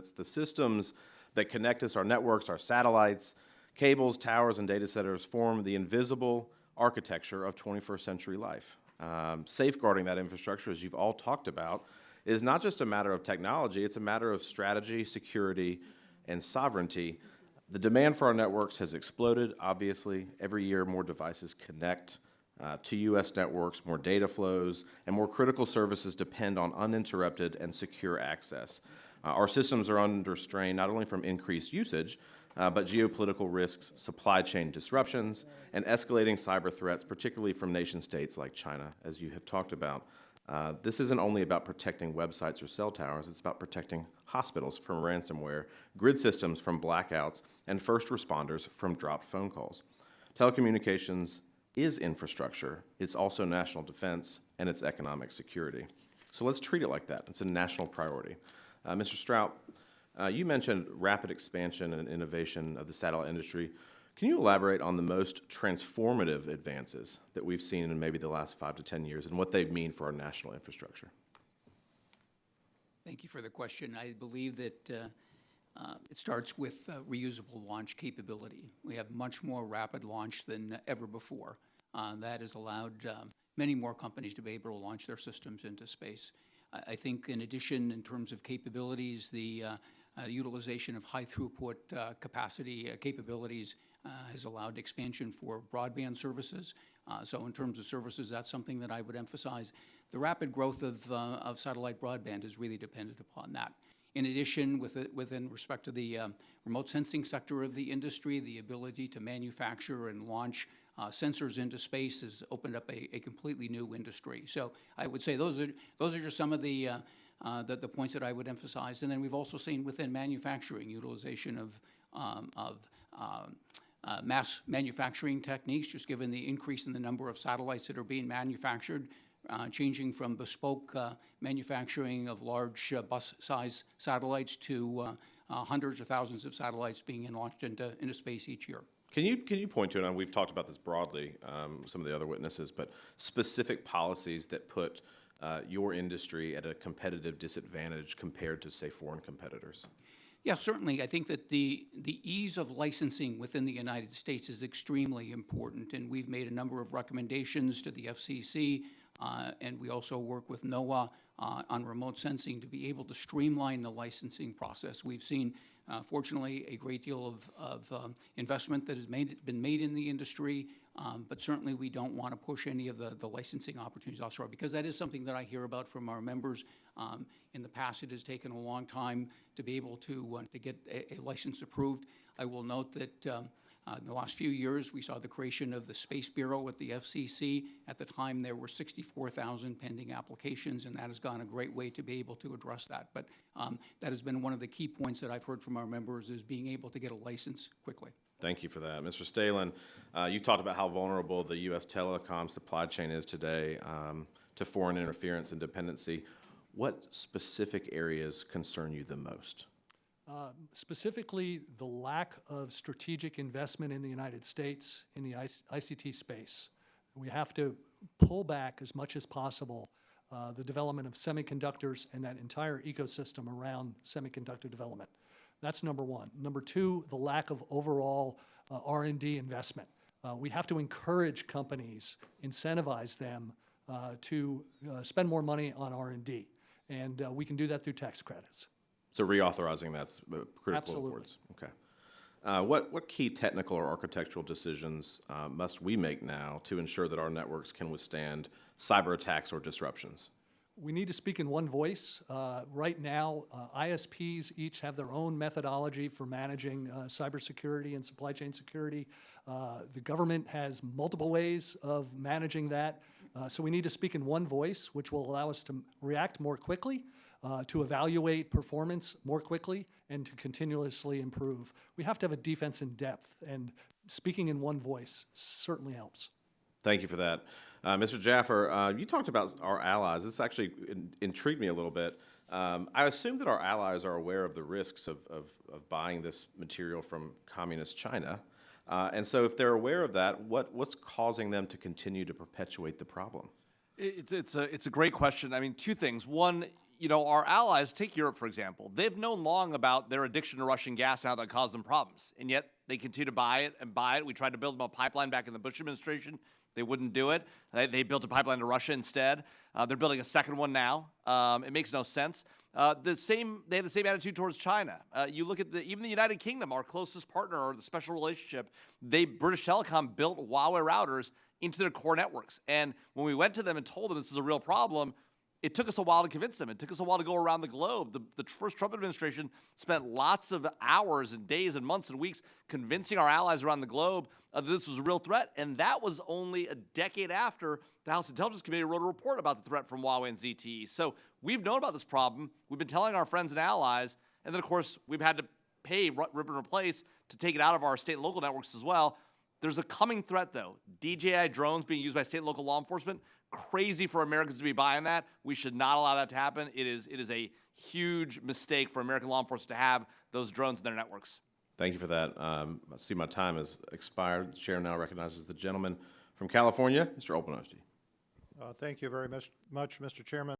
units. The systems that connect us, our networks, our satellites, cables, towers, and data centers form the invisible architecture of 21st century life. Safeguarding that infrastructure, as you've all talked about, is not just a matter of technology, it's a matter of strategy, security, and sovereignty. The demand for our networks has exploded, obviously. Every year, more devices connect to U.S. networks, more data flows, and more critical services depend on uninterrupted and secure access. Our systems are under strain not only from increased usage, but geopolitical risks, supply chain disruptions, and escalating cyber threats, particularly from nation states like China, as you have talked about. This isn't only about protecting websites or cell towers, it's about protecting hospitals from ransomware, grid systems from blackouts, and first responders from dropped phone calls. Telecommunications is infrastructure, it's also national defense, and it's economic security. So let's treat it like that. It's a national priority. Mr. Strout, you mentioned rapid expansion and innovation of the satellite industry. Can you elaborate on the most transformative advances that we've seen in maybe the last 5 to 10 years and what they mean for our national infrastructure? Thank you for the question. I believe that it starts with reusable launch capability. We have much more rapid launch than ever before. That has allowed many more companies to be able to launch their systems into space. I think in addition, in terms of capabilities, the utilization of high throughput capacity capabilities has allowed expansion for broadband services. So in terms of services, that's something that I would emphasize. The rapid growth of satellite broadband is really dependent upon that. In addition, within respect to the remote sensing sector of the industry, the ability to manufacture and launch sensors into space has opened up a completely new industry. So I would say those are just some of the points that I would emphasize. And then we've also seen within manufacturing utilization of mass manufacturing techniques, just given the increase in the number of satellites that are being manufactured, changing from bespoke manufacturing of large bus-size satellites to hundreds or thousands of satellites being launched into space each year. Can you point to, and we've talked about this broadly, some of the other witnesses, but specific policies that put your industry at a competitive disadvantage compared to, say, foreign competitors? Yeah, certainly. I think that the ease of licensing within the United States is extremely important, and we've made a number of recommendations to the FCC, and we also work with NOAA on remote sensing to be able to streamline the licensing process. We've seen, fortunately, a great deal of investment that has been made in the industry, but certainly we don't want to push any of the licensing opportunities offshore, because that is something that I hear about from our members. In the past, it has taken a long time to be able to get a license approved. I will note that in the last few years, we saw the creation of the Space Bureau at the FCC. At the time, there were 64,000 pending applications, and that has gone a great way to be able to address that. But that has been one of the key points that I've heard from our members, is being able to get a license quickly. Thank you for that. Mr. Stalen, you talked about how vulnerable the U.S. telecom supply chain is today to foreign interference and dependency. What specific areas concern you the most? Specifically, the lack of strategic investment in the United States in the ICT space. We have to pull back as much as possible the development of semiconductors and that entire ecosystem around semiconductor development. That's number one. Number two, the lack of overall R&D investment. We have to encourage companies, incentivize them to spend more money on R&D, and we can do that through tax credits. So reauthorizing that's critical. Absolutely. Words. Okay. What key technical or architectural decisions must we make now to ensure that our networks can withstand cyber attacks or disruptions? We need to speak in one voice. Right now, ISPs each have their own methodology for managing cybersecurity and supply chain security. The government has multiple ways of managing that. So we need to speak in one voice, which will allow us to react more quickly, to evaluate performance more quickly, and to continuously improve. We have to have a defense in depth, and speaking in one voice certainly helps. Thank you for that. Mr. Jaffer, you talked about our allies. This actually intrigued me a little bit. I assume that our allies are aware of the risks of buying this material from communist China. And so if they're aware of that, what's causing them to continue to perpetuate the problem? It's a great question. I mean, two things. One, you know, our allies, take Europe, for example, they've known long about their addiction to Russian gas and how that caused them problems. And yet they continue to buy it and buy it. We tried to build them a pipeline back in the Bush administration. They wouldn't do it. They built a pipeline to Russia instead. They're building a second one now. It makes no sense. They have the same attitude towards China. You look at even the United Kingdom, our closest partner, or the special relationship, British Telecom built Huawei routers into their core networks. And when we went to them and told them this is a real problem, it took us a while to convince them. It took us a while to go around the globe. The first Trump administration spent lots of hours and days and months and weeks convincing our allies around the globe that this was a real threat. And that was only a decade after the House Intelligence Committee wrote a report about the threat from Huawei and ZTE. So we've known about this problem. We've been telling our friends and allies. And then, of course, we've had to pay, rip and replace to take it out of our state and local networks as well. There's a coming threat, though. DJI drones being used by state and local law enforcement. Crazy for Americans to be buying that. We should not allow that to happen. It is a huge mistake for American law enforcement to have those drones in their networks. Thank you for that. I see my time has expired. The chair now recognizes the gentleman from California, Mr. Openoski. Thank you very much, Mr. Chairman.